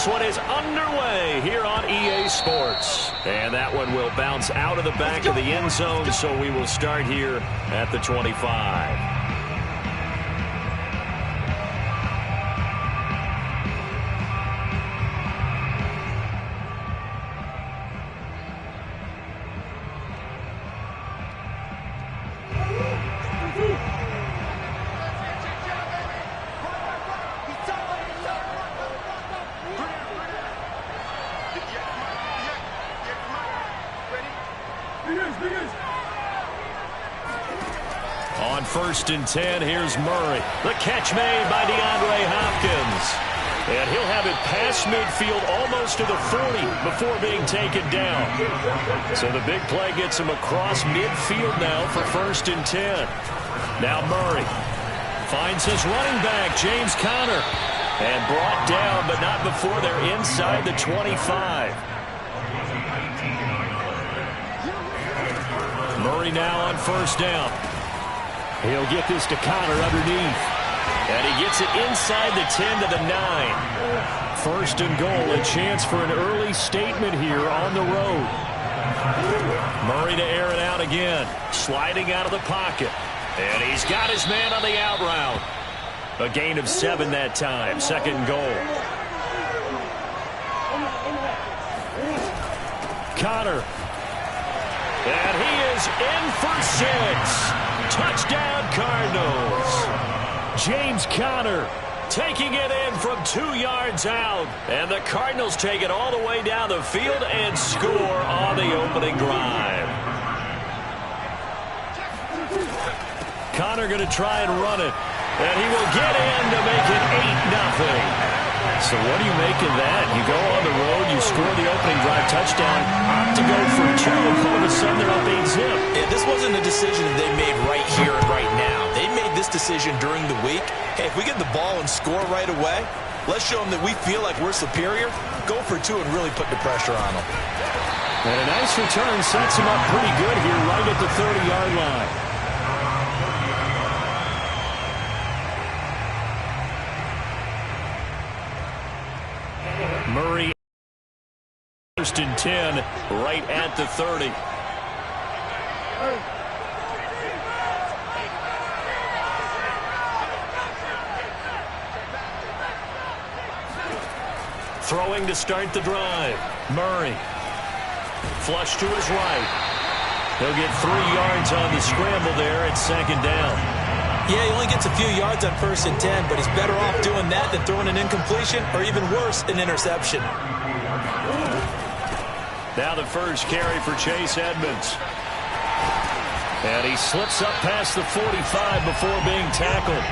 this one is underway here on EA Sports. And that one will bounce out of the back of the end zone, so we will start here at the 25. On 1st and 10, here's Murray. The catch made by DeAndre Hopkins. And he'll have it past midfield almost to the 40 before being taken down. So the big play gets him across midfield now for 1st and 10. Now Murray finds his running back, James Conner. And brought down, but not before they're inside the 25. Murray now on 1st down. He'll get this to Conner underneath. And he gets it inside the 10 to the 9. 1st and goal, a chance for an early statement here on the road. Murray to air it out again. Sliding out of the pocket. And he's got his man on the out route. A gain of 7 that time. 2nd goal. Conner. And he is in for 6. Touchdown Cardinals. James Conner taking it in from 2 yards out. And the Cardinals take it all the way down the field and score on the opening drive. Conner going to try and run it. And he will get in to make it 8-0. So what do you make of that? You go on the road, you score the opening drive touchdown, opt to go for 2, and all of a sudden they're up 8-zip. Yeah, this wasn't a decision that they made right here and right now. They made this decision during the week. Hey, if we get the ball and score right away, let's show them that we feel like we're superior. Go for 2 and really put the pressure on them. And a nice return sets him up pretty good here right at the 30-yard line. Murray, 1st and 10, right at the 30. Throwing to start the drive. Murray. Flush to his right. He'll get 3 yards on the scramble there at 2nd down. Yeah, he only gets a few yards on 1st and 10, but he's better off doing that than throwing an incompletion or even worse, an interception. Now the first carry for Chase Edmonds. And he slips up past the 45 before being tackled.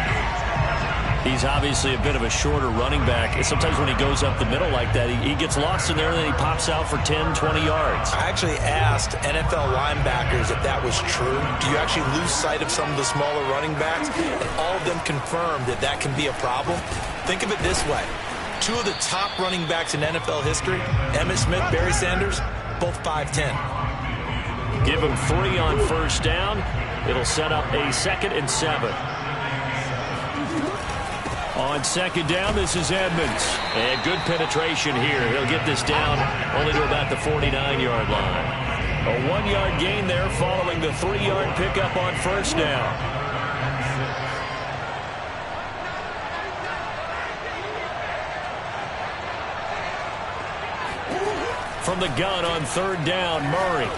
He's obviously a bit of a shorter running back. Sometimes when he goes up the middle like that, he gets lost in there and then he pops out for 10, 20 yards. I actually asked NFL linebackers if that was true. Do you actually lose sight of some of the smaller running backs? And all of them confirmed that that can be a problem. Think of it this way. 2 of the top running backs in NFL history, Emmitt Smith, Barry Sanders, both 5'10". Give him 3 on 1st down. It'll set up a 2nd and 7. On 2nd down, this is Edmonds. And good penetration here. He'll get this down only to about the 49-yard line. A 1-yard gain there following the 3-yard pickup on 1st down. From the gun on 3rd down, Murray.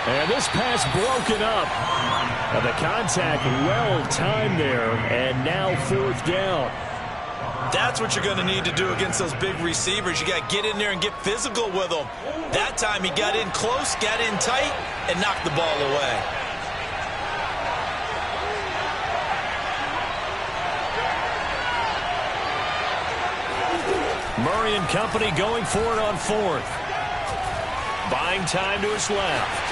And this pass broken up. And the contact well timed there. And now 4th down. That's what you're going to need to do against those big receivers. You got to get in there and get physical with them. That time he got in close, got in tight, and knocked the ball away. Murray and company going for it on 4th. Buying time to his left.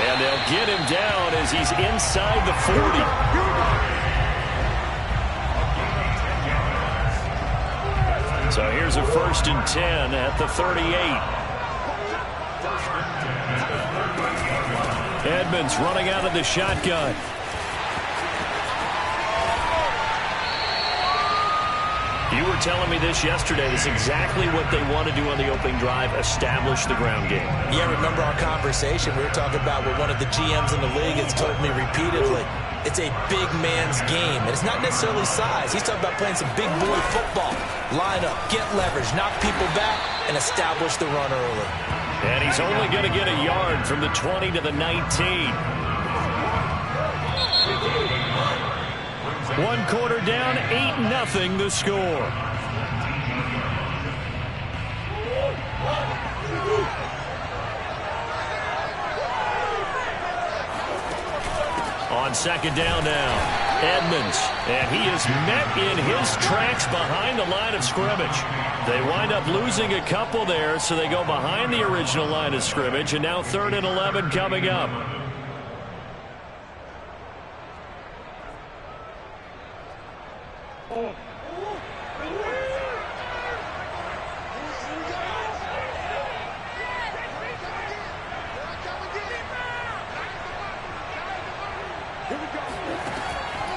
And they'll get him down as he's inside the 40. So here's a 1st and 10 at the 38. Edmonds running out of the shotgun. You were telling me this yesterday. This is exactly what they want to do on the opening drive, establish the ground game. Yeah, remember our conversation? We were talking about what one of the GMs in the league has told me repeatedly. It's a big man's game, and it's not necessarily size. He's talking about playing some big boy football. Line up, get leverage, knock people back, and establish the run early. And he's only going to get a yard from the 20 to the 19. 1 quarter down, 8-0 the score. On second down now, Edmonds, and he is met in his tracks behind the line of scrimmage. They wind up losing a couple there, so they go behind the original line of scrimmage, and now 3rd and 11 coming up.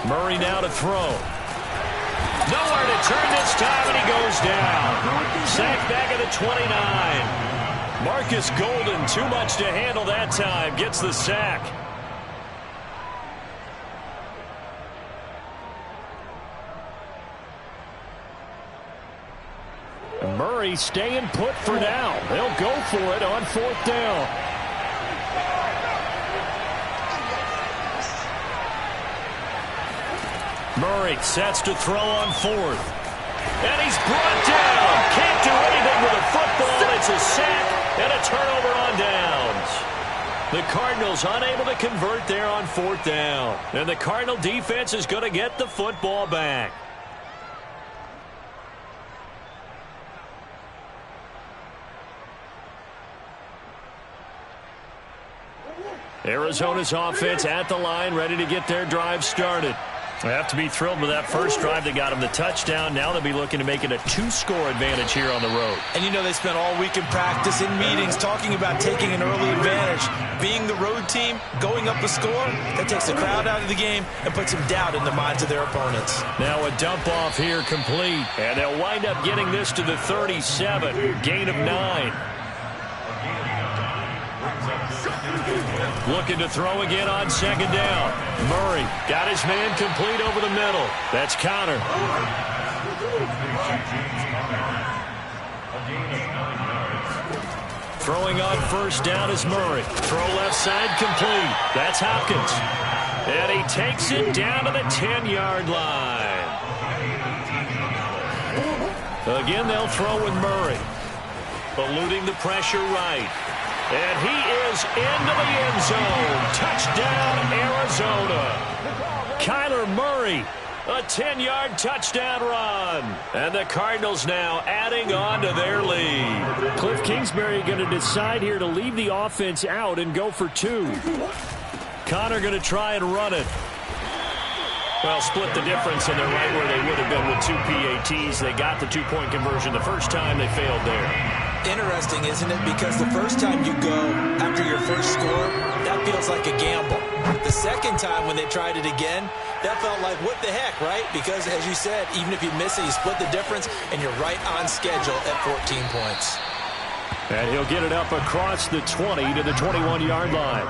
Murray now to throw. Nowhere to turn this time, and he goes down. Sacked back at the 29. Marcus Golden, too much to handle that time, gets the sack. Murray staying put for now. They'll go for it on 4th down. Murray sets to throw on 4th. And he's brought down. Can't do anything with a football. It's a sack and a turnover on downs. The Cardinals unable to convert there on 4th down. And the Cardinal defense is going to get the football back. Arizona's offense at the line, ready to get their drive started. They have to be thrilled with that first drive that got them the touchdown. Now they'll be looking to make it a 2-score advantage here on the road. And you know they spent all week in practice, in meetings, talking about taking an early advantage. Being the road team, going up a score, that takes the crowd out of the game and puts some doubt in the minds of their opponents. Now a dump off here complete. And they'll wind up getting this to the 37. Gain of 9. Looking to throw again on second down. Murray got his man complete over the middle. That's Connor. Throwing on first down is Murray. Throw left side complete. That's Hopkins. And he takes it down to the 10-yard line. Again, they'll throw with Murray. Eluding the pressure right. And he is into the end zone. Touchdown, Arizona. Kyler Murray, a 10-yard touchdown run. And the Cardinals now adding on to their lead. Cliff Kingsbury going to decide here to leave the offense out and go for 2. Connor going to try and run it. Well, split the difference, and they're right where they would have been with 2 PATs. They got the 2-point conversion the first time. They failed there. Interesting, isn't it? Because the first time you go after your first score, that feels like a gamble. The second time when they tried it again, that felt like, what the heck, right? Because, as you said, even if you miss it, you split the difference, and you're right on schedule at 14 points. And he'll get it up across the 20 to the 21-yard line.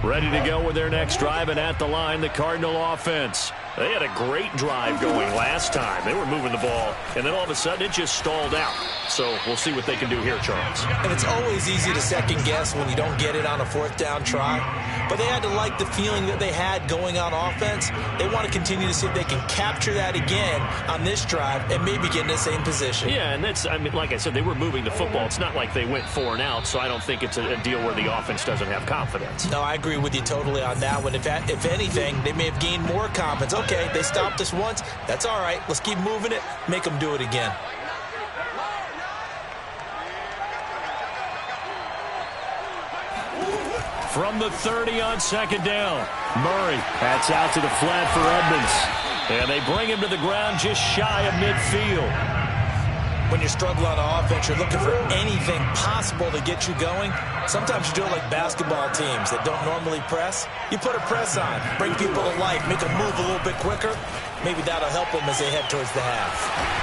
Ready to go with their next drive, and at the line, the Cardinal offense. They had a great drive going last time. They were moving the ball, and then all of a sudden it just stalled out. So we'll see what they can do here, Charles. And it's always easy to second guess when you don't get it on a 4th down try. But they had to like the feeling that they had going on offense. They want to continue to see if they can capture that again on this drive and maybe get in the same position. Yeah, and that's, I mean, like I said, they were moving the football. It's not like they went 4 and out, so I don't think it's a deal where the offense doesn't have confidence. No, I agree with you totally on that one. If anything, they may have gained more confidence. Okay, they stopped us once. That's all right. Let's keep moving it. Make them do it again. From the 30 on second down, Murray bats out to the flat for Edmonds. And they bring him to the ground just shy of midfield. when you struggle on offense, you're looking for anything possible to get you going. Sometimes you do it like basketball teams that don't normally press. You put a press on, bring people to life, make them move a little bit quicker. Maybe that'll help them as they head towards the half.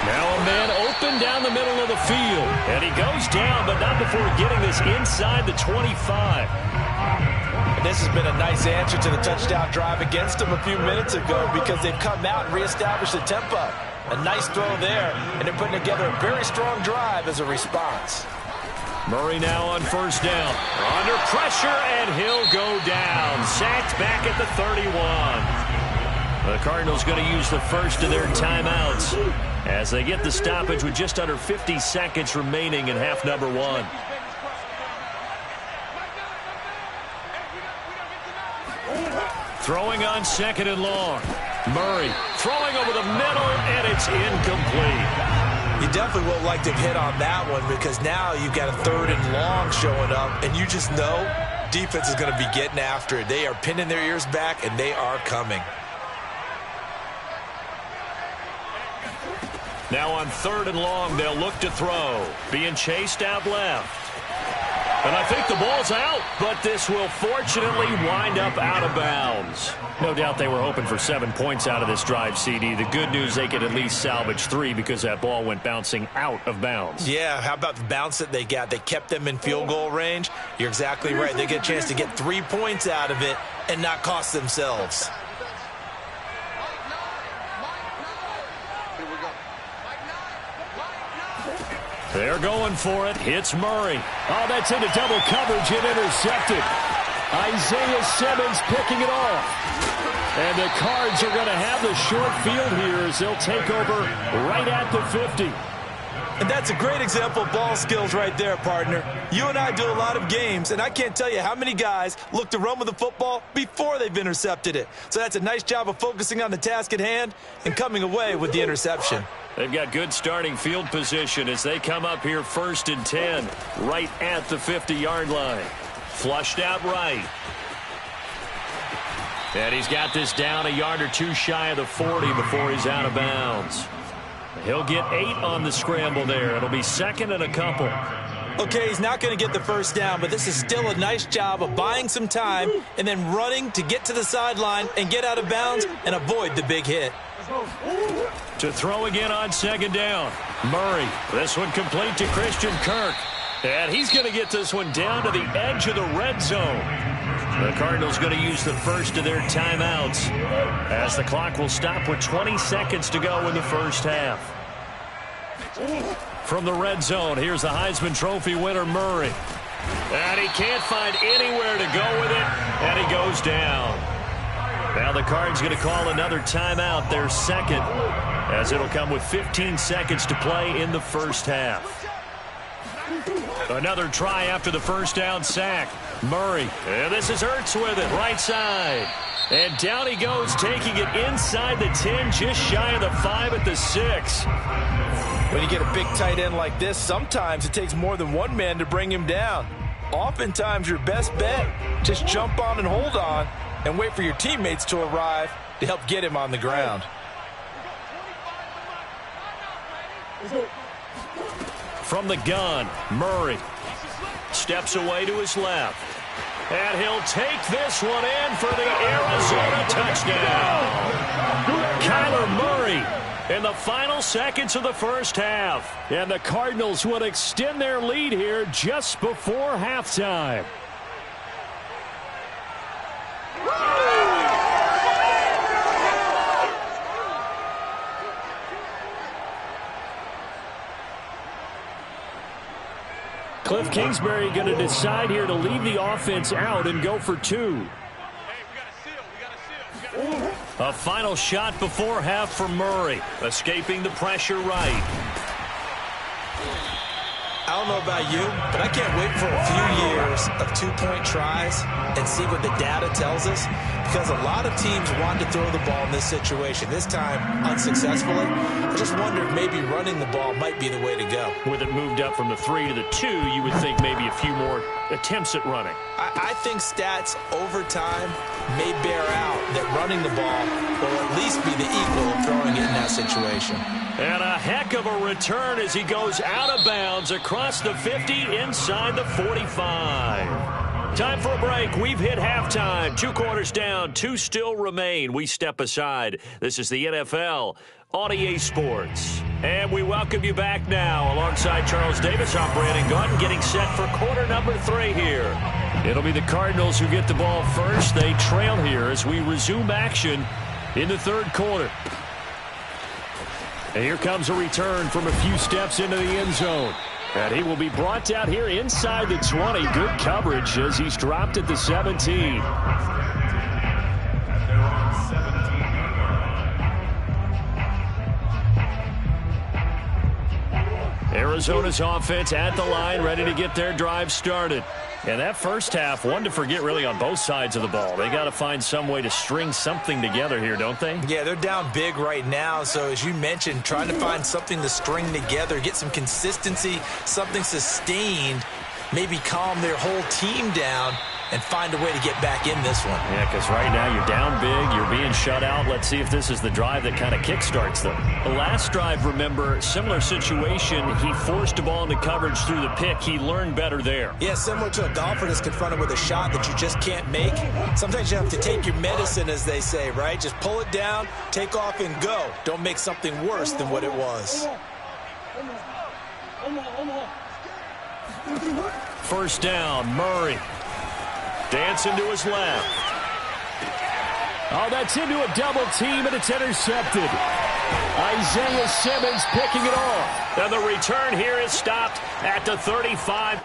Now a man open down the middle of the field. And he goes down, but not before getting this inside the 25. And this has been a nice answer to the touchdown drive against them a few minutes ago because they've come out and reestablished the tempo. A nice throw there, and they're putting together a very strong drive as a response. Murray now on first down. Under pressure, and he'll go down. Sacked back at the 31. The Cardinals going to use the first of their timeouts as they get the stoppage with just under 50 seconds remaining in half number one. Throwing on second and long. Murray throwing over the middle, and it's incomplete. You definitely would like to hit on that one because now you've got a third and long showing up, and you just know defense is going to be getting after it. They are pinning their ears back, and they are coming. Now on third and long, they'll look to throw. Being chased out left. And I think the ball's out, but this will fortunately wind up out of bounds. No doubt they were hoping for 7 points out of this drive, CD. The good news, they could at least salvage 3 because that ball went bouncing out of bounds. Yeah, how about the bounce that they got? They kept them in field goal range. You're exactly right. They get a chance to get 3 points out of it and not cost themselves. They're going for it. Hits Murray. Oh, that's into double coverage and intercepted. Isaiah Simmons picking it off. And the Cards are going to have the short field here as they'll take over right at the 50. And that's a great example of ball skills right there, partner. You and I do a lot of games, and I can't tell you how many guys look to run with the football before they've intercepted it. So that's a nice job of focusing on the task at hand and coming away with the interception. They've got good starting field position as they come up here first and 10, right at the 50-yard line. Flushed out right. And he's got this down a yard or two shy of the 40 before he's out of bounds. He'll get 8 on the scramble there. It'll be second and a couple. Okay, he's not going to get the first down, but this is still a nice job of buying some time and then running to get to the sideline and get out of bounds and avoid the big hit. To throw again on second down. Murray, this one complete to Christian Kirk. And he's going to get this one down to the edge of the red zone. The Cardinals going to use the first of their timeouts as the clock will stop with 20 seconds to go in the first half. From the red zone, here's the Heisman Trophy winner, Murray. And he can't find anywhere to go with it, and he goes down. Now the Cards going to call another timeout, their second, as it'll come with 15 seconds to play in the first half. Another try after the first down sack. Murray, and this is Ertz with it, right side. And down he goes, taking it inside the 10, just shy of the 5 at the 6. When you get a big tight end like this, sometimes it takes more than one man to bring him down. Oftentimes your best bet, just jump on and hold on and wait for your teammates to arrive to help get him on the ground. From the gun, Murray steps away to his left. And he'll take this one in for the Arizona touchdown. Kyler Murray in the final seconds of the first half. And the Cardinals will extend their lead here just before halftime. Cliff Kingsbury going to decide here to leave the offense out and go for 2. A final shot before half for Murray, escaping the pressure right. I don't know about you, but I can't wait for a few years of two-point tries and see what the data tells us, because a lot of teams want to throw the ball in this situation. This time, unsuccessfully. I just wonder if maybe running the ball might be the way to go. With it moved up from the 3 to the 2, you would think maybe a few more attempts at running. I think stats over time may bear out that running the ball will at least be the equal of throwing it in that situation. And a heck of a return as he goes out of bounds across the 50 inside the 45. Time for a break. We've hit halftime. 2 quarters down. 2 still remain. We step aside. This is the NFL on EA Sports. And we welcome you back now alongside Charles Davis. I'm Brandon Gaudin getting set for quarter number 3 here. It'll be the Cardinals who get the ball first. They trail here as we resume action in the 3rd quarter. And here comes a return from a few steps into the end zone. And he will be brought out here inside the 20. Good coverage as he's dropped at the 17. Arizona's offense at the line, ready to get their drive started. And that first half, one to forget really on both sides of the ball. They got to find some way to string something together here, don't they? Yeah, they're down big right now. So as you mentioned, trying to find something to string together, get some consistency, something sustained, maybe calm their whole team down and find a way to get back in this one. Yeah, because right now you're down big, you're being shut out. Let's see if this is the drive that kind of kickstarts them. The last drive, remember, similar situation. He forced a ball into coverage through the pick. He learned better there. Yeah, similar to a golfer that's confronted with a shot that you just can't make. Sometimes you have to take your medicine, as they say, right? Just pull it down, take off, and go. Don't make something worse than what it was. First down, Murray. Dancing to his left. Oh, that's into a double team, and it's intercepted. Isaiah Simmons picking it off. And the return here is stopped at the 35.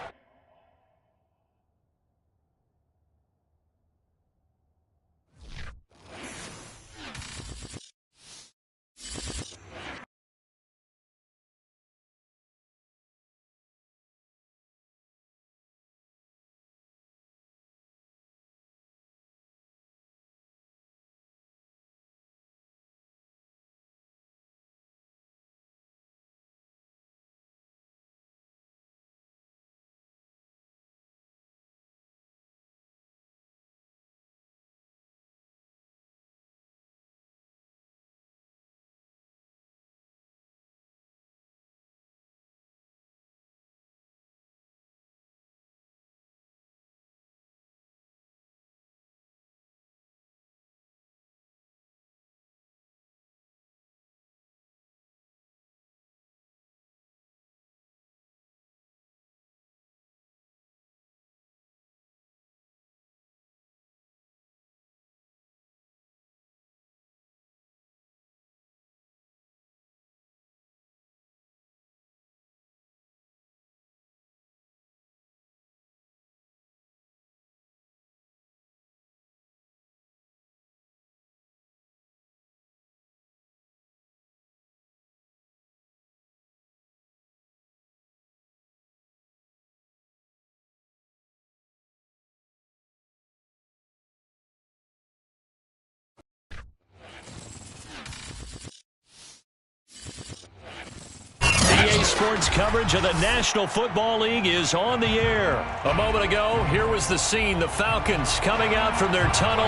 EA Sports coverage of the National Football League is on the air. A moment ago, here was the scene. The Falcons coming out from their tunnel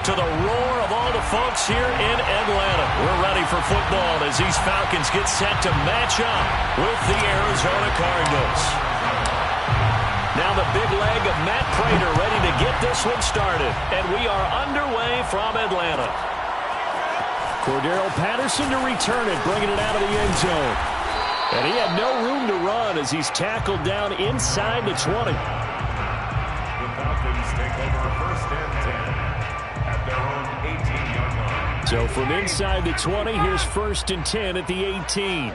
to the roar of all the folks here in Atlanta. We're ready for football as these Falcons get set to match up with the Arizona Cardinals. Now the big leg of Matt Pratt ready to get this one started. And we are underway from Atlanta. Cordero Patterson to return it, bringing it out of the end zone. And he had no room to run as he's tackled down inside the 20. The Falcons take over 1st and 10 at their own 18-yard line. So from inside the 20, here's 1st and 10 at the 18.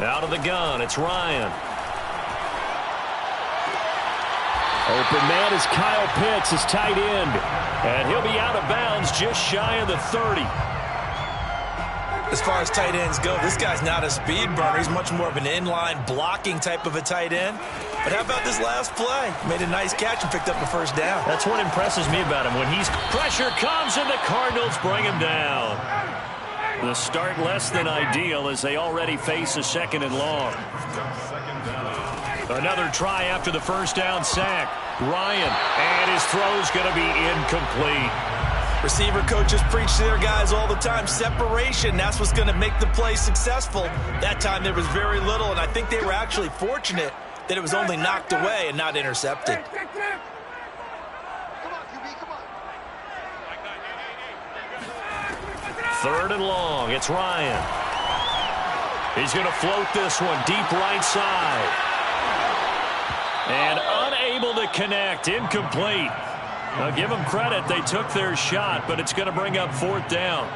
Out of the gun, it's Ryan. Open man is Kyle Pitts, his tight end. And he'll be out of bounds just shy of the 30. As far as tight ends go, this guy's not a speed burner. He's much more of an inline blocking type of a tight end. But how about this last play? Made a nice catch and picked up a 1st down. That's what impresses me about him. When pressure comes and the Cardinals bring him down. The start less than ideal as they already face a 2nd and long. Second down. Another try after the first down sack. Ryan, and his throw's going to be incomplete. Receiver coaches preach to their guys all the time. Separation, that's what's going to make the play successful. That time there was very little, and I think they were actually fortunate that it was only knocked away and not intercepted. Third and long, it's Ryan. He's going to float this one deep right side. And unable to connect, incomplete. Now give them credit, they took their shot, but it's going to bring up fourth down.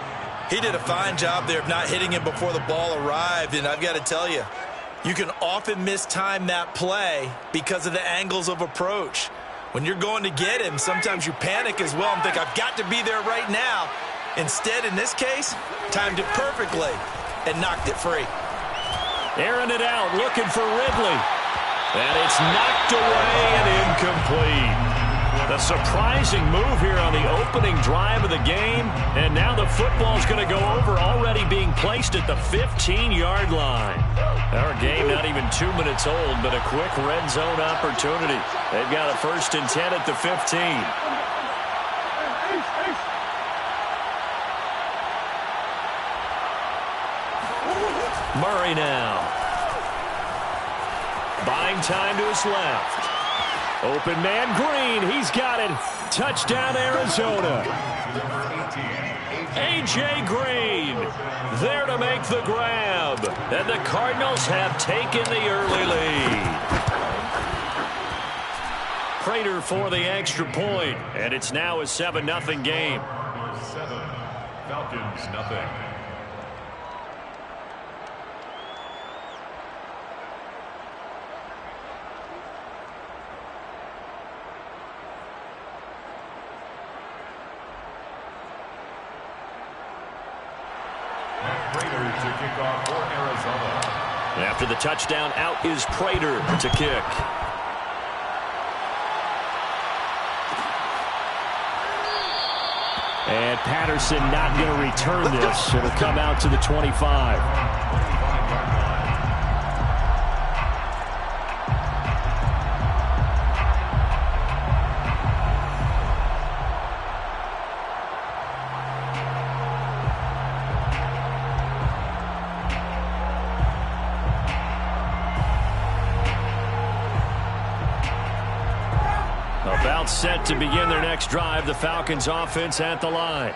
He did a fine job there of not hitting him before the ball arrived, and I've got to tell you, you can often mistime that play because of the angles of approach. When you're going to get him, sometimes you panic as well and think, I've got to be there right now. Instead, in this case, timed it perfectly and knocked it free. Airing it out, looking for Ridley. And it's knocked away and incomplete. A surprising move here on the opening drive of the game. And now the football's going to go over, already being placed at the 15-yard line. Our game not even 2 minutes old, but a quick red zone opportunity. They've got a 1st and 10 at the 15. Murray now. Buying time to his left. Open man Green. He's got it. Touchdown Arizona. A.J. Green there to make the grab. And the Cardinals have taken the early lead. Prater for the extra point. And it's now a 7-0 game. 7, Falcons nothing. After the touchdown, out is Prater to kick. And Patterson not going to return this. It'll come out to the 25. About set to begin their next drive, the Falcons offense at the line.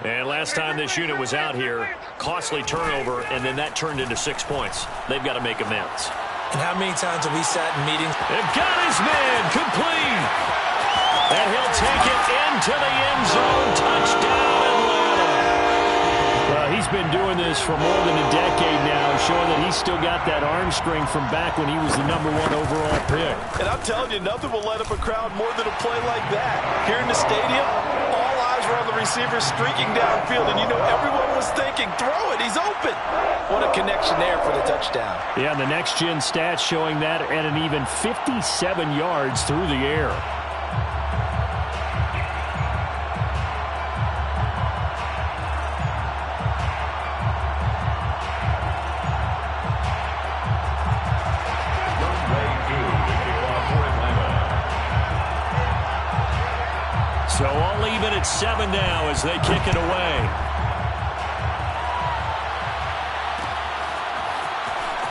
And last time this unit was out here, costly turnover, and then that turned into 6 points. They've got to make amends. And how many times have we sat in meetings? They've got his man complete. And he'll take it into the end zone. Touchdown, Atlanta. Well, he's been doing this for more than a decade now, showing that he's still got that arm strength from back when he was the #1 overall pick. And I'm telling you, nothing will light up a crowd more than a play like that. Here in the stadium, all eyes were on the receiver streaking downfield, and you know everyone was thinking, throw it, he's open. What a connection there for the touchdown. Yeah, the next-gen stats showing that at an even 57 yards through the air. So all even at 7 now as they kick it away.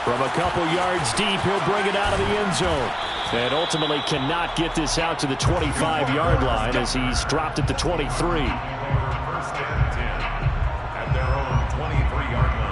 From a couple yards deep, he'll bring it out of the end zone. And ultimately cannot get this out to the 25-yard line as he's dropped at the 23. 1st and 10 at their own 23-yard line.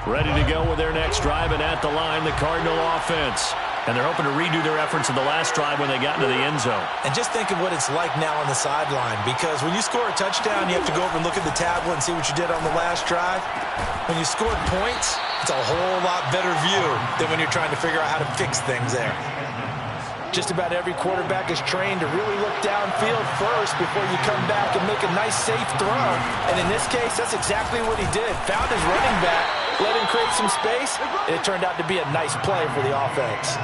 Ready to go with their next drive, and at the line, the Cardinal offense. And they're hoping to redo their efforts in the last drive when they got into the end zone. And just think of what it's like now on the sideline, because when you score a touchdown, you have to go over and look at the tablet and see what you did on the last drive. When you scored points, it's a whole lot better view than when you're trying to figure out how to fix things there. Just about every quarterback is trained to really look downfield first before you come back and make a nice, safe throw. And in this case, that's exactly what he did. Found his running back, let him create some space, and it turned out to be a nice play for the offense.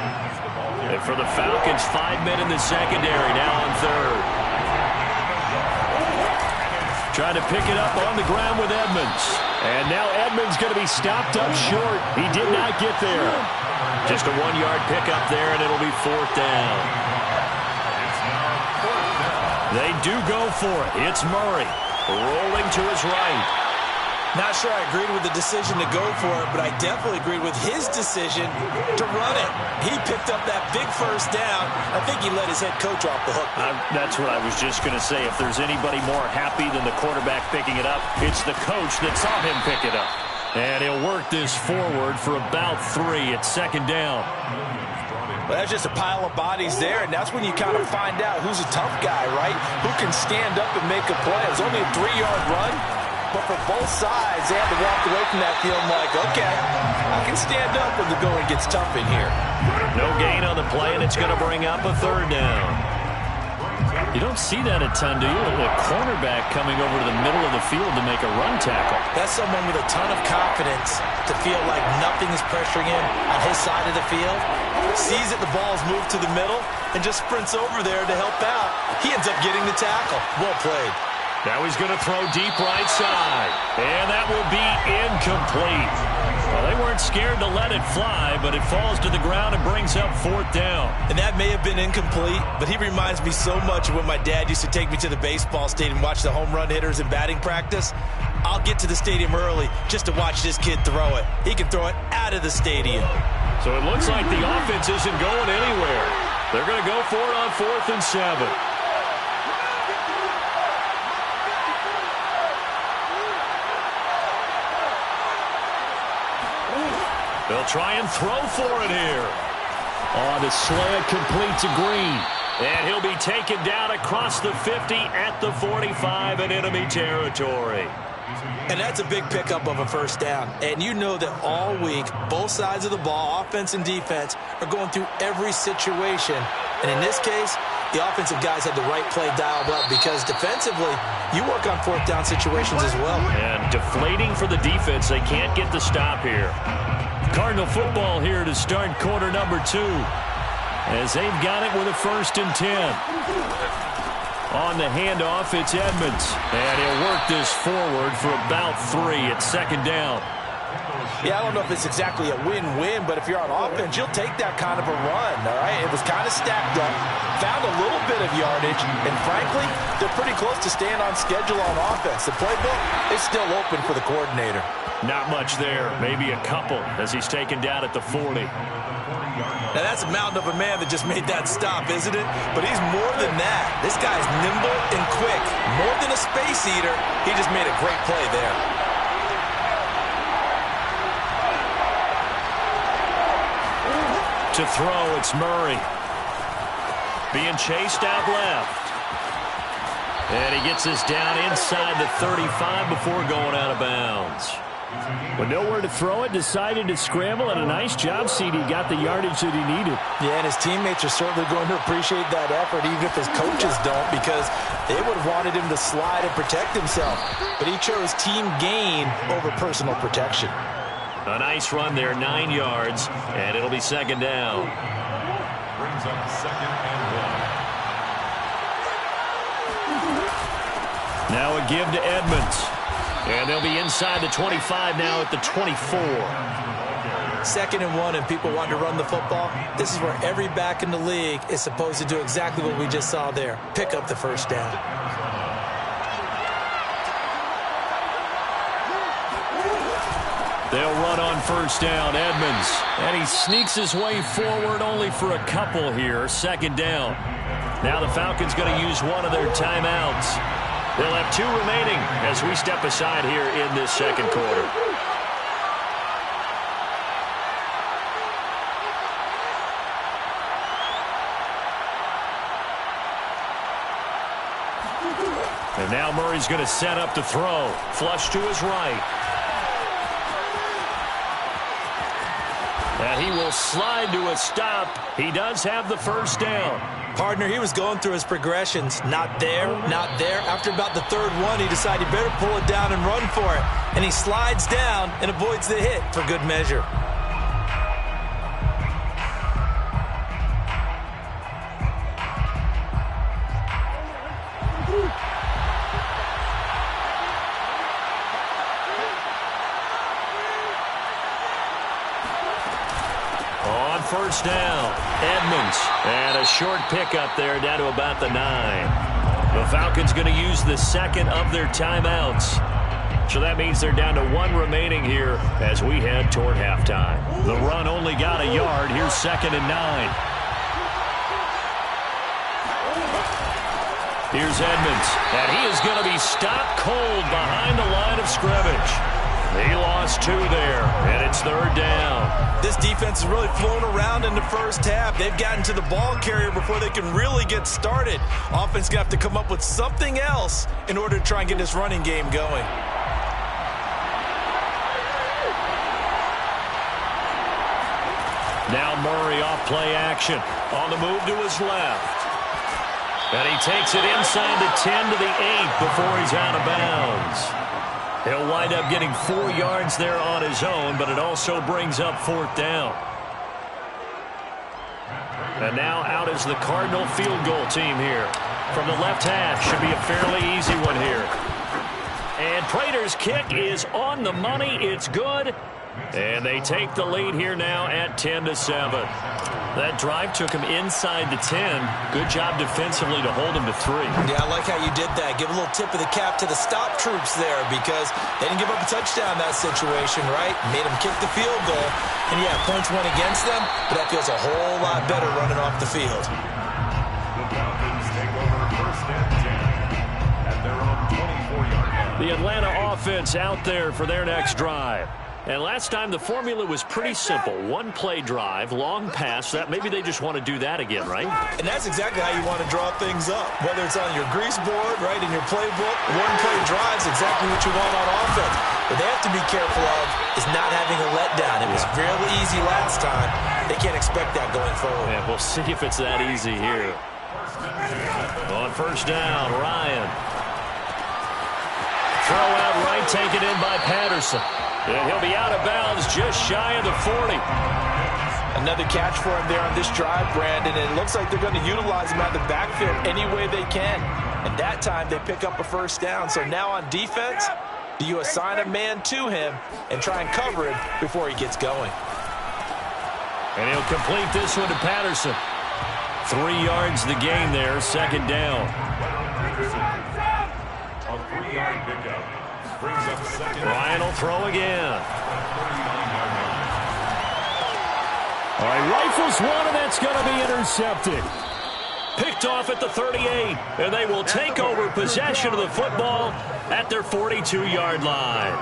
And for the Falcons, 5 men in the secondary, now on third. Trying to pick it up on the ground with Edmonds. And now Edmonds going to be stopped up short. He did not get there. Just a 1-yard pickup there, and it'll be 4th down. They do go for it. It's Murray rolling to his right. Not sure I agreed with the decision to go for it, but I definitely agreed with his decision to run it. He picked up that big first down. I think he let his head coach off the hook. That's what I was just going to say. If there's anybody more happy than the quarterback picking it up, it's the coach that saw him pick it up. And he'll work this forward for about 3 at 2nd down. Well, that's just a pile of bodies there, and that's when you kind of find out who's a tough guy, right? Who can stand up and make a play. It was only a 3-yard run. But for both sides, they had to walk away from that field like, okay, I can stand up when the going gets tough in here. No gain on the play, and it's going to bring up a 3rd down. You don't see that a ton, do you? A cornerback coming over to the middle of the field to make a run tackle. That's someone with a ton of confidence to feel like nothing is pressuring him on his side of the field. Sees that the ball's moved to the middle and just sprints over there to help out. He ends up getting the tackle. Well played. Now he's going to throw deep right side. And that will be incomplete. Well, they weren't scared to let it fly, but it falls to the ground and brings up 4th down. And that may have been incomplete, but he reminds me so much of when my dad used to take me to the baseball stadium and watch the home run hitters in batting practice. I'll get to the stadium early just to watch this kid throw it. He can throw it out of the stadium. So it looks like the offense isn't going anywhere. They're going to go for it on 4th and 7. They'll try and throw for it here. Oh, the slant complete to Green. And he'll be taken down across the 50 at the 45 in enemy territory. And that's a big pickup of a 1st down. And you know that all week, both sides of the ball, offense and defense, are going through every situation. And in this case, the offensive guys had the right play dialed up because defensively, you work on 4th down situations as well. And deflating for the defense. They can't get the stop here. Cardinal football here to start quarter number 2 as they've got it with a 1st and 10. On the handoff, it's Edmonds, and he'll work this forward for about 3 at 2nd down. Yeah, I don't know if it's exactly a win-win, but if you're on offense, you'll take that kind of a run, all right? It was kind of stacked up, found a little bit of yardage, and frankly, they're pretty close to staying on schedule on offense. The playbook is still open for the coordinator. Not much there, maybe a couple as he's taken down at the 40. Now, that's a mountain of a man that just made that stop, isn't it? But he's more than that. This guy's nimble and quick. More than a space eater, he just made a great play there. To throw, it's Murray. Being chased out left. And he gets this down inside the 35 before going out of bounds. With nowhere to throw it, decided to scramble, and a nice job, CD. Got the yardage that he needed. Yeah, and his teammates are certainly going to appreciate that effort, even if his coaches don't, because they would have wanted him to slide and protect himself. But he chose team gain over personal protection. A nice run there, 9 yards, and it'll be 2nd down. Brings up 2nd and 1. Now a give to Edmonds. And they'll be inside the 25 now at the 24. 2nd and 1, and people want to run the football. This is where every back in the league is supposed to do exactly what we just saw there. Pick up the 1st down. They'll run on 1st down, Edmonds. And he sneaks his way forward only for a couple here. 2nd down. Now the Falcons going to use one of their timeouts. They'll have 2 remaining as we step aside here in this 2nd quarter. And now Murray's going to set up to throw. Flush to his right. And he will slide to a stop. He does have the first down. Partner, he was going through his progressions. Not there, not there. After about the third one, he decided he better pull it down and run for it. And he slides down and avoids the hit for good measure. On first down, Edmonds. And a short pickup there down to about the 9. The Falcons going to use the second of their timeouts. So that means they're down to 1 remaining here as we head toward halftime. The run only got a yard. Here's 2nd and 9. Here's Edmonds. And he is going to be stopped cold behind the line of scrimmage. He lost 2 there, and it's 3rd down. This defense has really flown around in the first half. They've gotten to the ball carrier before they can really get started. Offense going to have to come up with something else in order to try and get this running game going. Now Murray off play action. On the move to his left. And he takes it inside the 10 to the 8 before he's out of bounds. He'll wind up getting 4 yards there on his own, but it also brings up 4th down. And now out is the Cardinal field goal team here. From the left hash, should be a fairly easy one here. And Prater's kick is on the money. It's good. And they take the lead here now at 10-7. That drive took him inside the 10. Good job defensively to hold him to 3. Yeah, I like how you did that. Give a little tip of the cap to the stop troops there because they didn't give up a touchdown in that situation, right? Made them kick the field goal. And, yeah, points went against them, but that feels a whole lot better running off the field. The Falcons take over 1st and 10 at their own 24-yard line. The Atlanta offense out there for their next drive. And last time the formula was pretty simple. 1-play drive, long pass. That maybe they just want to do that again, right? And that's exactly how you want to draw things up. Whether it's on your grease board, right, in your playbook, 1-play drive is exactly what you want on offense. What they have to be careful of is not having a letdown. It was fairly easy last time. They can't expect that going forward. Yeah, we'll see if it's that easy here. On first down, Ryan. Throw out right, taken in by Patterson. And he'll be out of bounds just shy of the 40. Another catch for him there on this drive, Brandon. And it looks like they're going to utilize him out of the backfield any way they can. And that time they pick up a first down. So now on defense, do you assign a man to him and try and cover him before he gets going? And he'll complete this one to Patterson. 3 yards the gain there, 2nd down. A 3-yard pickup. Brings up 2nd. Ryan will throw again. All right, rifles one, and that's going to be intercepted. Picked off at the 38, and they will take over possession of the football at their 42-yard line.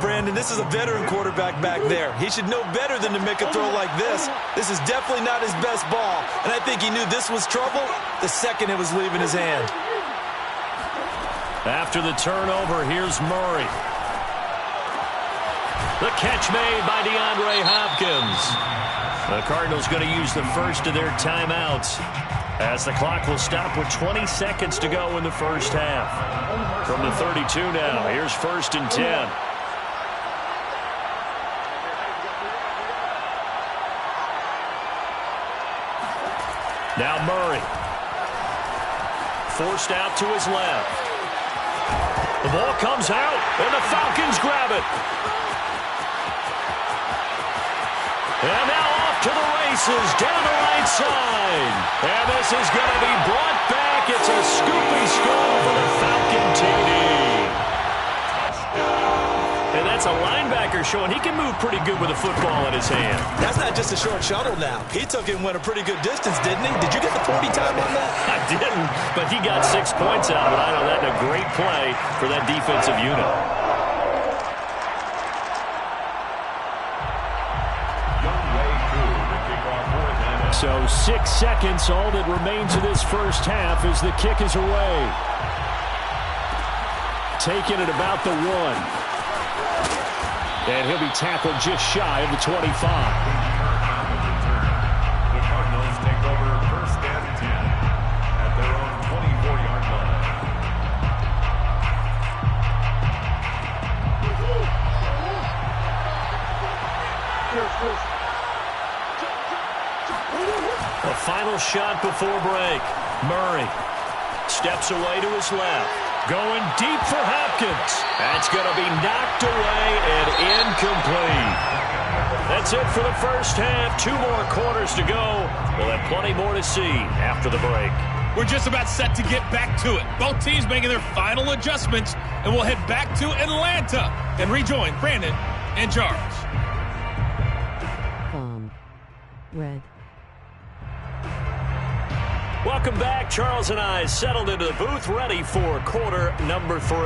Brandon, this is a veteran quarterback back there. He should know better than to make a throw like this. This is definitely not his best ball, and I think he knew this was trouble the second it was leaving his hand. After the turnover, here's Murray. The catch made by DeAndre Hopkins. The Cardinals going to use the first of their timeouts as the clock will stop with 20 seconds to go in the first half. From the 32 now, here's 1st and 10. Now Murray. Forced out to his left. The ball comes out, and the Falcons grab it. And now off to the races, down the right side. And this is going to be brought back. It's a scoopy score for the Falcon TD. And that's a linebacker showing he can move pretty good with a football in his hand. That's not just a short shuttle now. He took it and went a pretty good distance, didn't he? Did you get the 40 time on that? I didn't, but he got 6 points out of it. I know that a great play for that defensive unit. So 6 seconds, all that remains of this first half as the kick is away. Taken at about the 1. And he'll be tackled just shy of the 25. The Cardinals take over first and 10 at their own 24-yard line. A final shot before break. Murray steps away to his left. Going deep for Hopkins. That's going to be knocked away and incomplete. That's it for the first half. 2 more quarters to go. We'll have plenty more to see after the break. We're just about set to get back to it. Both teams making their final adjustments, and we'll head back to Atlanta and rejoin Brandon and Charles. Red. Welcome back. Charles and I settled into the booth, ready for quarter number 3.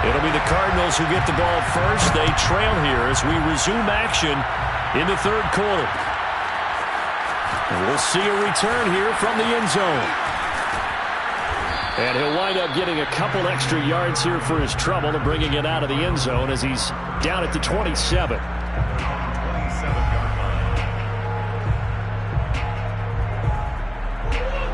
It'll be the Cardinals who get the ball first. They trail here as we resume action in the third quarter. And we'll see a return here from the end zone. And he'll wind up getting a couple extra yards here for his trouble and bringing it out of the end zone as he's down at the 27.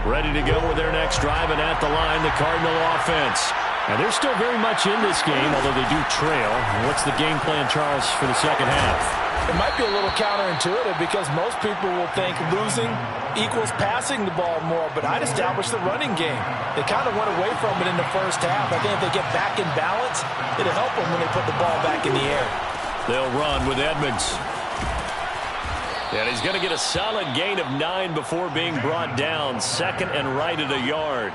Ready to go with their next drive, and at the line, the Cardinal offense. And they're still very much in this game, although they do trail. What's the game plan, Charles, for the second half? It might be a little counterintuitive because most people will think losing equals passing the ball more, but I'd establish the running game. They kind of went away from it in the first half. I think if they get back in balance, it'll help them when they put the ball back in the air. They'll run with Edmonds. And he's going to get a solid gain of 9 before being brought down. Second and right at a yard.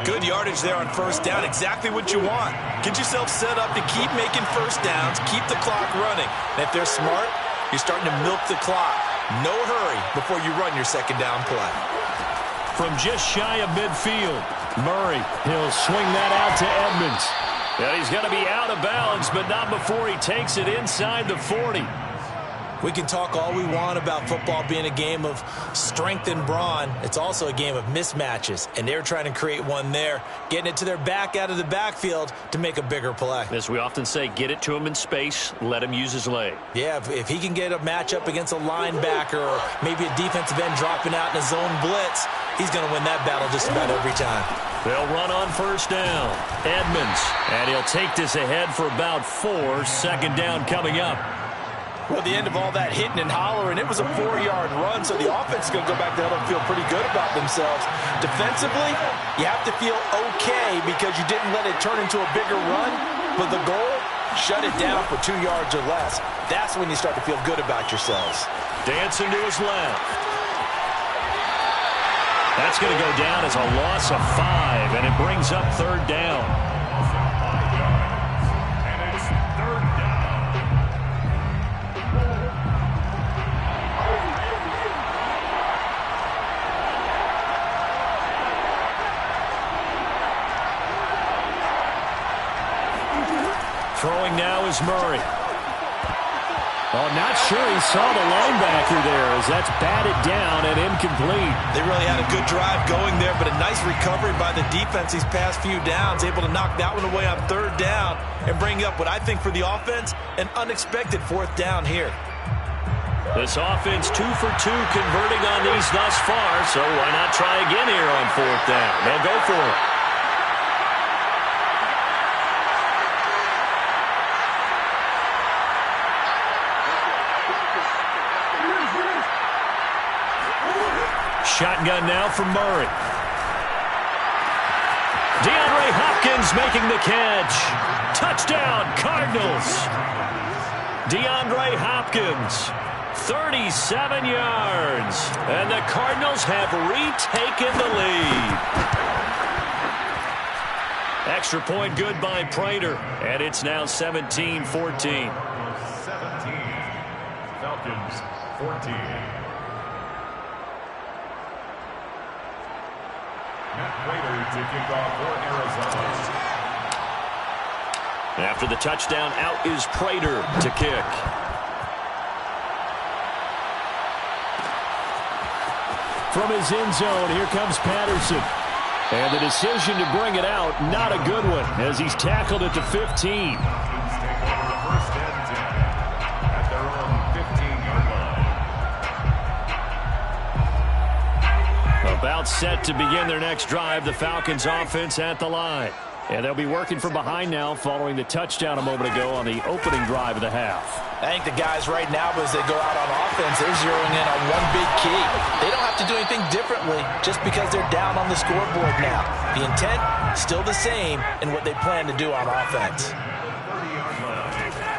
Good yardage there on first down. Exactly what you want. Get yourself set up to keep making first downs, keep the clock running. And if they're smart, you're starting to milk the clock. No hurry before you run your second down play. From just shy of midfield, Murray, he'll swing that out to Edmonds. And he's going to be out of bounds, but not before he takes it inside the 40. We can talk all we want about football being a game of strength and brawn. It's also a game of mismatches, and they're trying to create one there, getting it to their back out of the backfield to make a bigger play. As we often say, get it to him in space, let him use his leg. Yeah, if he can get a matchup against a linebacker or maybe a defensive end dropping out in a zone blitz, he's going to win that battle just about every time. They'll run on first down. Edmonds, and he'll take this ahead for about 4. Second down coming up. Well, the end of all that hitting and hollering, it was a 4-yard run, so the offense is going to go back there and feel pretty good about themselves. Defensively, you have to feel okay because you didn't let it turn into a bigger run, but the goal, shut it down for 2 yards or less. That's when you start to feel good about yourselves. Dancing to his left. That's going to go down as a loss of 5, and it brings up third down. Throwing now is Murray. Oh, not sure he saw the linebacker there as that's batted down and incomplete. They really had a good drive going there, but a nice recovery by the defense these past few downs, able to knock that one away on third down and bring up what I think for the offense, an unexpected fourth down here. This offense 2 for 2 converting on these thus far, so why not try again here on fourth down? They'll go for it. Shotgun now for Murray. DeAndre Hopkins making the catch. Touchdown, Cardinals. DeAndre Hopkins, 37 yards. And the Cardinals have retaken the lead. Extra point good by Prater. And it's now 17-14. 17. Falcons, 14. To kick off for Arizona. After the touchdown, out is Prater to kick. From his end zone, here comes Patterson. And the decision to bring it out, not a good one, as he's tackled it to 15. About set to begin their next drive, the Falcons offense at the line. And they'll be working from behind now following the touchdown a moment ago on the opening drive of the half. I think the guys right now, as they go out on offense, they're zeroing in on one big key. They don't have to do anything differently just because they're down on the scoreboard now. The intent, still the same in what they plan to do on offense.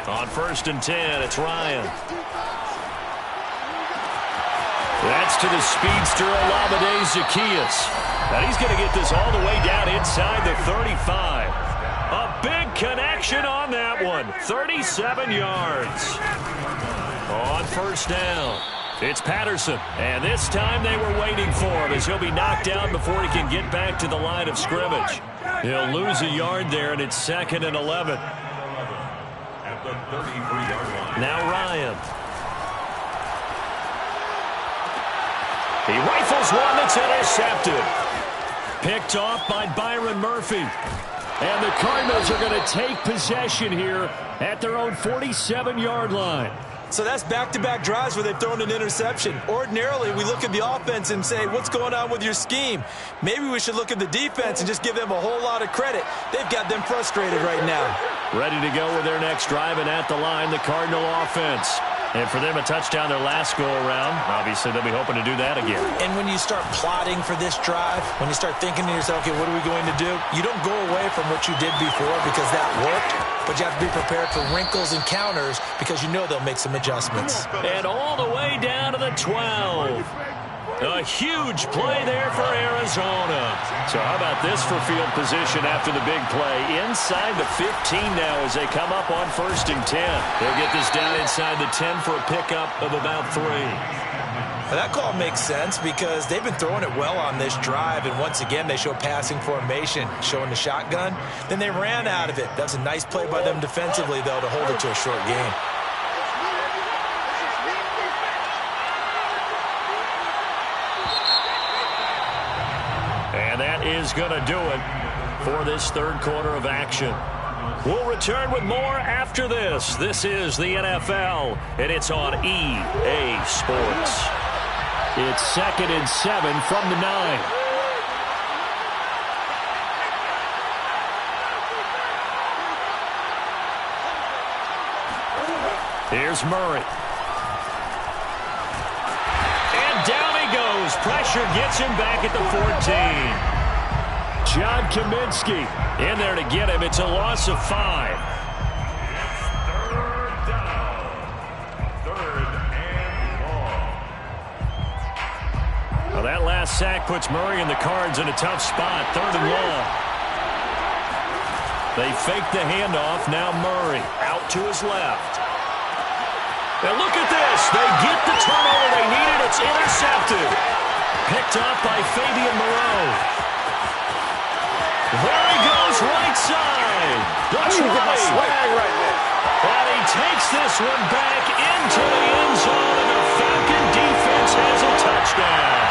On 1st and 10, it's Ryan. That's to the speedster, Olamide Zaccheaus. And he's going to get this all the way down inside the 35. A big connection on that one. 37 yards. On 1st down, it's Patterson. And this time they were waiting for him as he'll be knocked down before he can get back to the line of scrimmage. He'll lose a yard there, and it's 2nd and 11. At the 33-yard line. Now Ryan. He rifles one that's intercepted. Picked off by Byron Murphy. And the Cardinals are going to take possession here at their own 47-yard line. So that's back-to-back drives where they've thrown an interception. Ordinarily, we look at the offense and say, what's going on with your scheme? Maybe we should look at the defense and just give them a whole lot of credit. They've got them frustrated right now. Ready to go with their next drive, and at the line, the Cardinal offense. And for them, a touchdown their last go-around. Obviously, they'll be hoping to do that again. And when you start plotting for this drive, when you start thinking to yourself, okay, what are we going to do? You don't go away from what you did before because that worked, but you have to be prepared for wrinkles and counters because you know they'll make some adjustments. And all the way down to the 12. A huge play there for Arizona. So how about this for field position after the big play? Inside the 15 now as they come up on 1st and 10. They'll get this down inside the 10 for a pickup of about 3. Now that call makes sense because they've been throwing it well on this drive, and once again they show passing formation, showing the shotgun. Then they ran out of it. That's a nice play by them defensively, though, to hold it to a short game. And that is going to do it for this 3rd quarter of action. We'll return with more after this. This is the NFL, and it's on EA Sports. It's 2nd and 7 from the 9. Here's Murray. Pressure gets him back at the 14. John Kaminsky in there to get him. It's a loss of 5. Third down. 3rd and long. Well, that last sack puts Murray and the Cards in a tough spot. 3rd and long. They fake the handoff. Now Murray out to his left. And look at this. They get the turnover they needed. It's intercepted. Picked up by Fabian Moreau. There he goes, right side. That's right. And he takes this one back into the end zone, and the Falcon defense has a touchdown.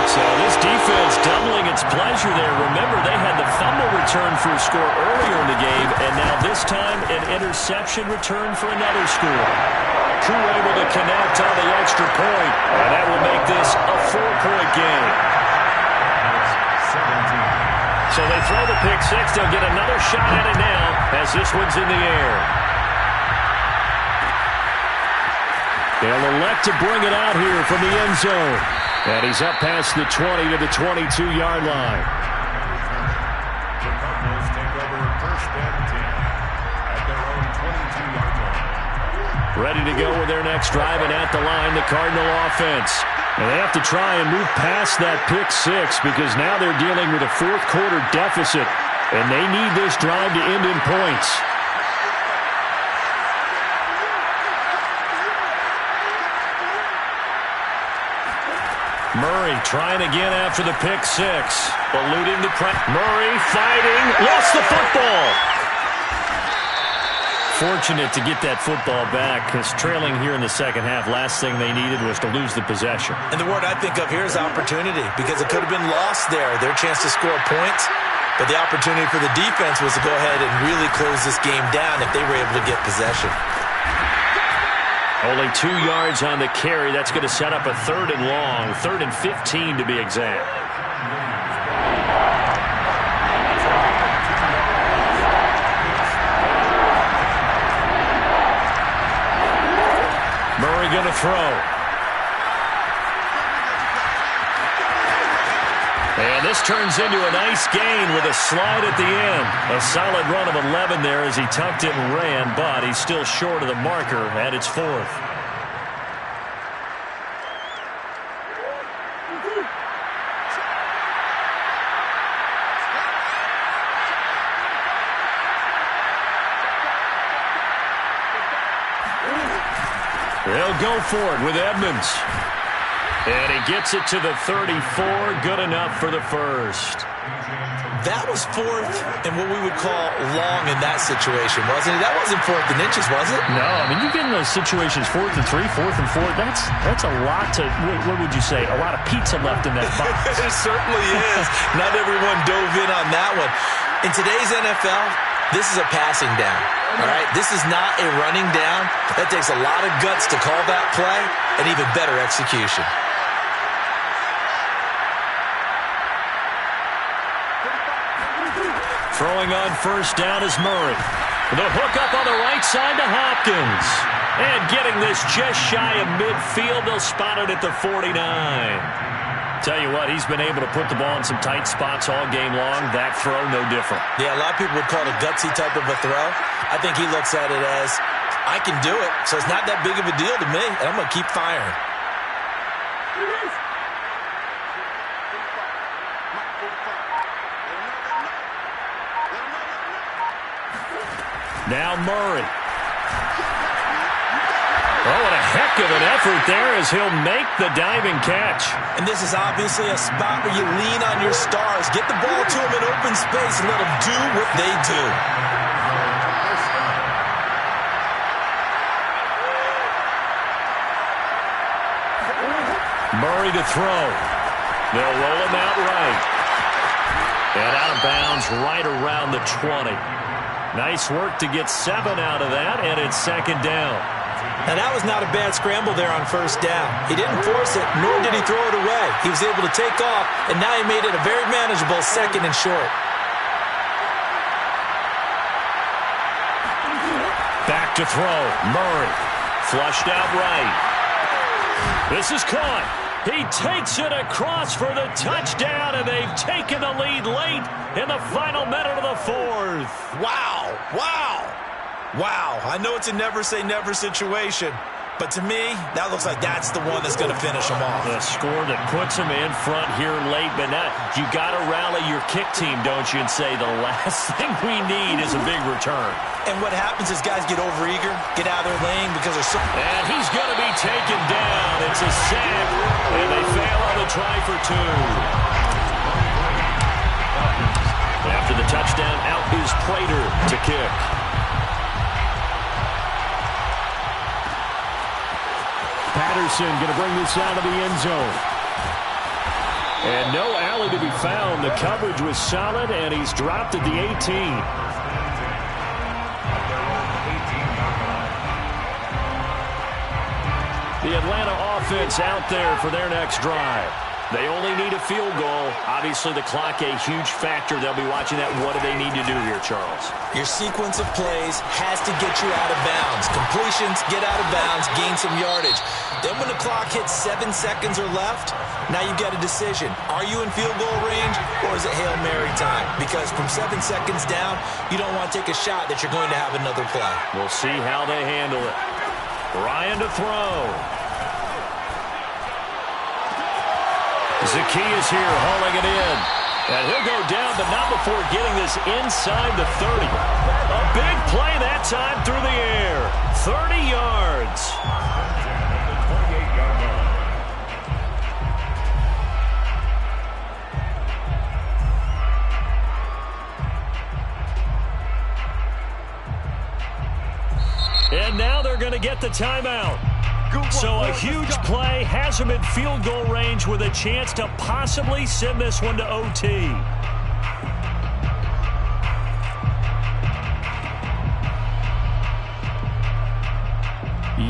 So this defense doubling its pleasure there. Remember, they had the fumble return for a score earlier in the game, and now this time an interception return for another score. Crew able to connect on the extra point, and that will make this a 4-point game. 17. So they throw the pick 6. They'll get another shot at it now as this one's in the air. They'll elect to bring it out here from the end zone. And he's up past the 20 to the 22-yard line. The Cardinals take over 1st and 10 at their own 22-yard line. Ready to go with their next drive, and at the line, the Cardinal offense. And they have to try and move past that pick 6 because now they're dealing with a 4th quarter deficit, and they need this drive to end in points. Murray trying again after the pick 6. Eluding the press. Murray fighting. Lost the football. fortunate to get that football back because trailing here in the second half, last thing they needed was to lose the possession. And the word I think of here is opportunity because it could have been lost there, their chance to score points. But the opportunity for the defense was to go ahead and really close this game down if they were able to get possession. Only 2 yards on the carry. That's going to set up a 3rd and long, 3rd and 15 to be exact. Murray going to throw. And this turns into a nice gain with a slide at the end. A solid run of 11 there as he tucked it and ran, but he's still short of the marker, and it's 4th. They'll go for it with Edmonds. And he gets it to the 34. Good enough for the first. That was 4th and what we would call long in that situation, wasn't it? That wasn't 4th and inches, was it? No, I mean, you get in those situations 4th and 3, 4th and 4. That's a lot to, what would you say, a lot of pizza left in that box. It certainly is. Not everyone dove in on that one. In today's NFL, this is a passing down. All right, this is not a running down. That takes a lot of guts to call that play and even better execution. Throwing on first down is Murray. The hook up on the right side to Hopkins. And getting this just shy of midfield, they'll spot it at the 49. Tell you what, he's been able to put the ball in some tight spots all game long. That throw, no different. Yeah, a lot of people would call it a gutsy type of a throw. I think he looks at it as, I can do it, so it's not that big of a deal to me, and I'm going to keep firing. Now Murray. Oh, what a heck of an effort there as he'll make the diving catch. And this is obviously a spot where you lean on your stars. Get the ball to them in open space and let them do what they do. Murray to throw. They'll roll him out right. And out of bounds right around the 20. Nice work to get 7 out of that, and it's 2nd down. Now, that was not a bad scramble there on first down. He didn't force it, nor did he throw it away. He was able to take off, and now he made it a very manageable 2nd and short. Back to throw. Murray. Flushed out right. This is caught. He takes it across for the touchdown, and they've taken the lead late in the final minute of the 4th. Wow. Wow. Wow. I know it's a never-say-never situation, but to me, that looks like that's the one that's going to finish them off. The score that puts them in front here late, but now you got to rally your kick team, don't you, and say the last thing we need is a big return. And what happens is guys get overeager, get out of their lane because they're so... And he's going to be taken down. It's a sack, and they fail on the try for 2. After the touchdown, out is Prater to kick. Patterson going to bring this out of the end zone. And no alley to be found. The coverage was solid, and he's dropped at the 18. The Atlanta offense out there for their next drive. They only need a field goal. Obviously, the clock a huge factor. They'll be watching that. What do they need to do here, Charles? Your sequence of plays has to get you out of bounds. Completions, get out of bounds, gain some yardage. Then when the clock hits 7 seconds or left, now you've got a decision. Are you in field goal range, or is it Hail Mary time? Because from 7 seconds down, you don't want to take a shot that you're going to have another play. We'll see how they handle it. Ryan to throw. Zacchaeus here hauling it in. And he'll go down, but not before getting this inside the 30. A big play that time through the air. 30 yards. going to get the timeout. So a huge play has him in field goal range with a chance to possibly send this one to OT.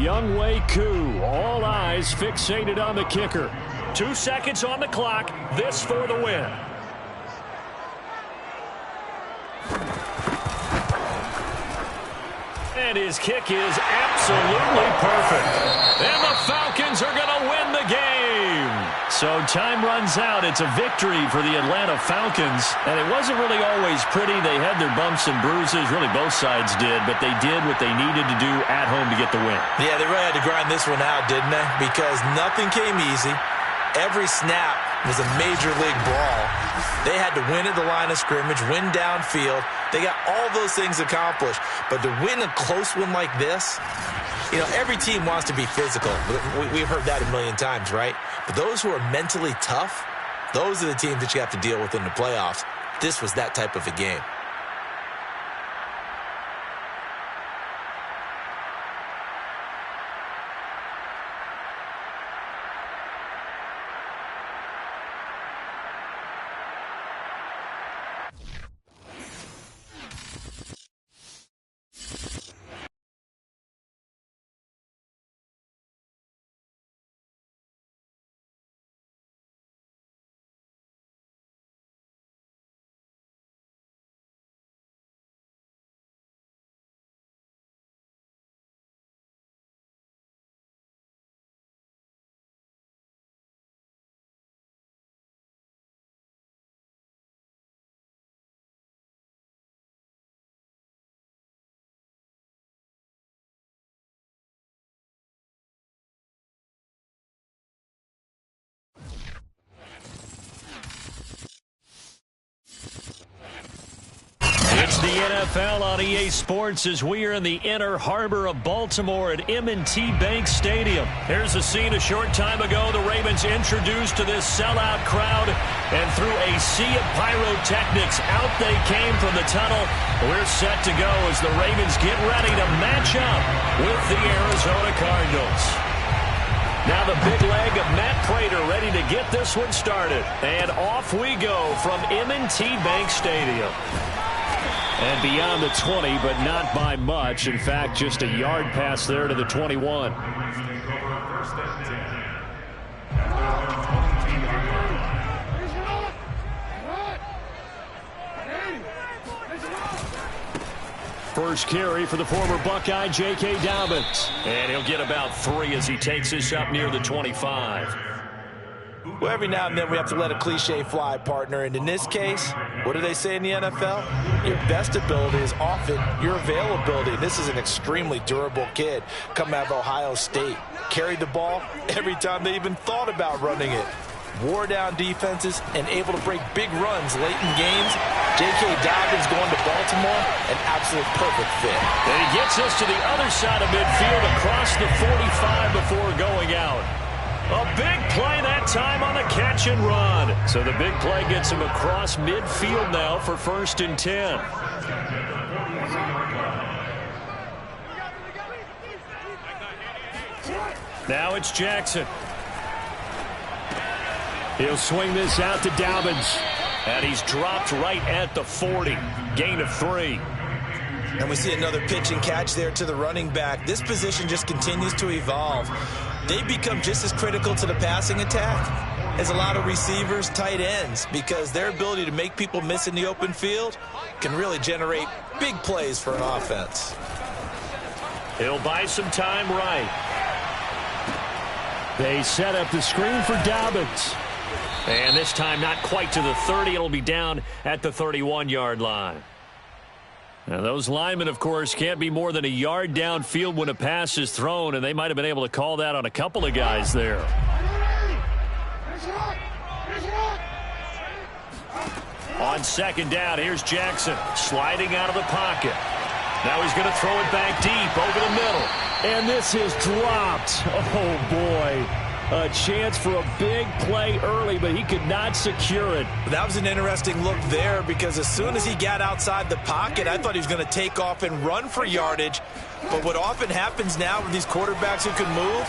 Younghoe Koo, all eyes fixated on the kicker. 2 seconds on the clock. This for the win. And his kick is absolutely perfect. And the Falcons are going to win the game. So time runs out. It's a victory for the Atlanta Falcons. And it wasn't really always pretty. They had their bumps and bruises. Really, both sides did. But they did what they needed to do at home to get the win. Yeah, they really had to grind this one out, didn't they? Because nothing came easy. Every snap was a major league brawl. They had to win at the line of scrimmage, win downfield. They got all those things accomplished. But to win a close one like this, you know, every team wants to be physical. We've heard that a million times, right? But those who are mentally tough, those are the teams that you have to deal with in the playoffs. This was that type of a game. It's the NFL on EA Sports as we are in the inner harbor of Baltimore at M&T Bank Stadium. Here's a scene a short time ago. The Ravens introduced to this sellout crowd, and through a sea of pyrotechnics, out they came from the tunnel. We're set to go as the Ravens get ready to match up with the Arizona Cardinals. Now the big leg of Matt Prater ready to get this one started. And off we go from M&T Bank Stadium. And beyond the 20, but not by much. In fact, just a yard pass there to the 21. First carry for the former Buckeye, J.K. Dobbins. And he'll get about 3 as he takes this up near the 25. Well, every now and then we have to let a cliche fly, partner. And in this case, what do they say in the NFL? Your best ability is often your availability. This is an extremely durable kid coming out of Ohio State. Carried the ball every time they even thought about running it. Wore down defenses and able to break big runs late in games. J.K. Dobbins going to Baltimore, an absolute perfect fit. And he gets us to the other side of midfield across the 45 before going out. A big play that time on the catch and run. So the big play gets him across midfield now for 1st and 10. Now it's Jackson. He'll swing this out to Dobbins. And he's dropped right at the 40. Gain of 3. And we see another pitch and catch there to the running back. This position just continues to evolve. They become just as critical to the passing attack as a lot of receivers, tight ends, because their ability to make people miss in the open field can really generate big plays for an offense. He'll buy some time right. They set up the screen for Dobbins. And this time not quite to the 30. It'll be down at the 31-yard line. Now, those linemen, of course, can't be more than a yard downfield when a pass is thrown, and they might have been able to call that on a couple of guys there. On 2nd down, here's Jackson sliding out of the pocket. Now he's going to throw it back deep over the middle. And this is dropped. Oh, boy. a chance for a big play early, but he could not secure it. That was an interesting look there because as soon as he got outside the pocket, I thought he was going to take off and run for yardage. But what often happens now with these quarterbacks who can move,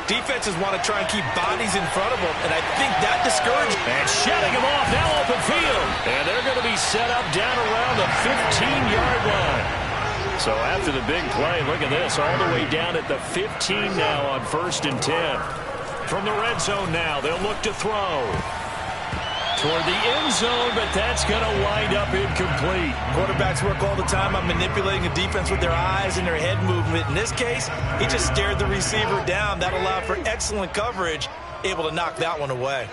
defenses want to try and keep bodies in front of them, and I think that discourages. And shutting him off, now open field. And they're going to be set up down around the 15-yard line. So after the big play, look at this, all the way down at the 15 now on 1st and 10. From the red zone now, they'll look to throw toward the end zone, but that's going to wind up incomplete. Quarterbacks work all the time on manipulating the defense with their eyes and their head movement. In this case, he just stared the receiver down. That allowed for excellent coverage, able to knock that one away.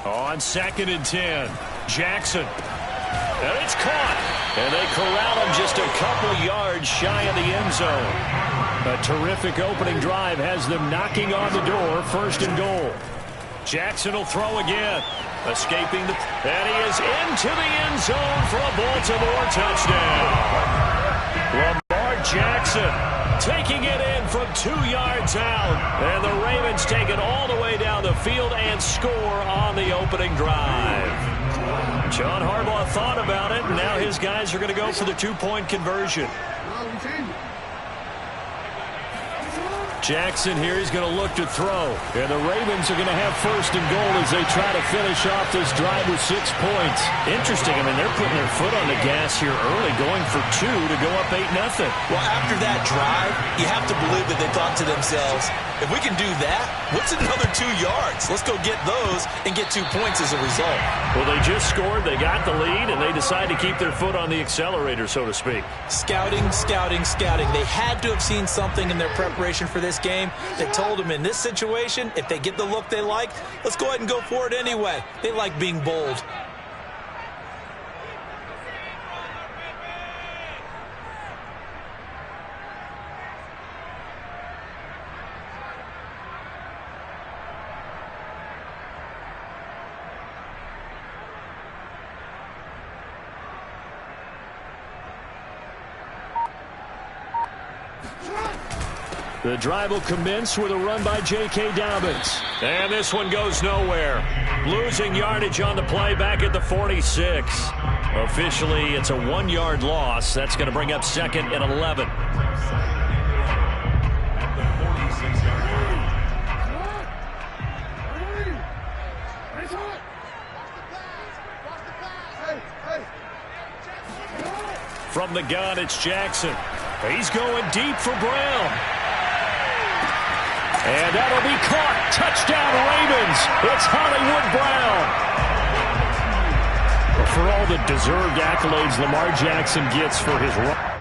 On 2nd and 10, Jackson. And it's caught. And they corral him just a couple yards shy of the end zone. A terrific opening drive has them knocking on the door, 1st and goal. Jackson will throw again. Escaping the... And he is into the end zone for a Baltimore touchdown. Lamar Jackson taking it in from 2 yards out. And the Ravens take it all the way down the field and score on the opening drive. John Harbaugh thought about it, and now his guys are going to go for the 2-point conversion. Jackson here, he's going to look to throw. And the Ravens are going to have 1st and goal as they try to finish off this drive with 6 points. Interesting, I mean, they're putting their foot on the gas here early, going for 2 to go up 8-0. Well, after that drive, you have to believe that they thought to themselves, if we can do that, what's another 2 yards? Let's go get those and get 2 points as a result. Well, they just scored, they got the lead, and they decide to keep their foot on the accelerator, so to speak. Scouting, scouting, scouting. They had to have seen something in their preparation for this game that told them in this situation, if they get the look they like, let's go ahead and go for it anyway. They like being bold. The drive will commence with a run by J.K. Dobbins. And this one goes nowhere. Losing yardage on the play back at the 46. Officially, it's a 1-yard loss. That's going to bring up 2nd and 11. From the gun, it's Jackson. He's going deep for Brown. And that'll be caught. Touchdown, Ravens. It's Hollywood Brown. For all the deserved accolades Lamar Jackson gets for his run.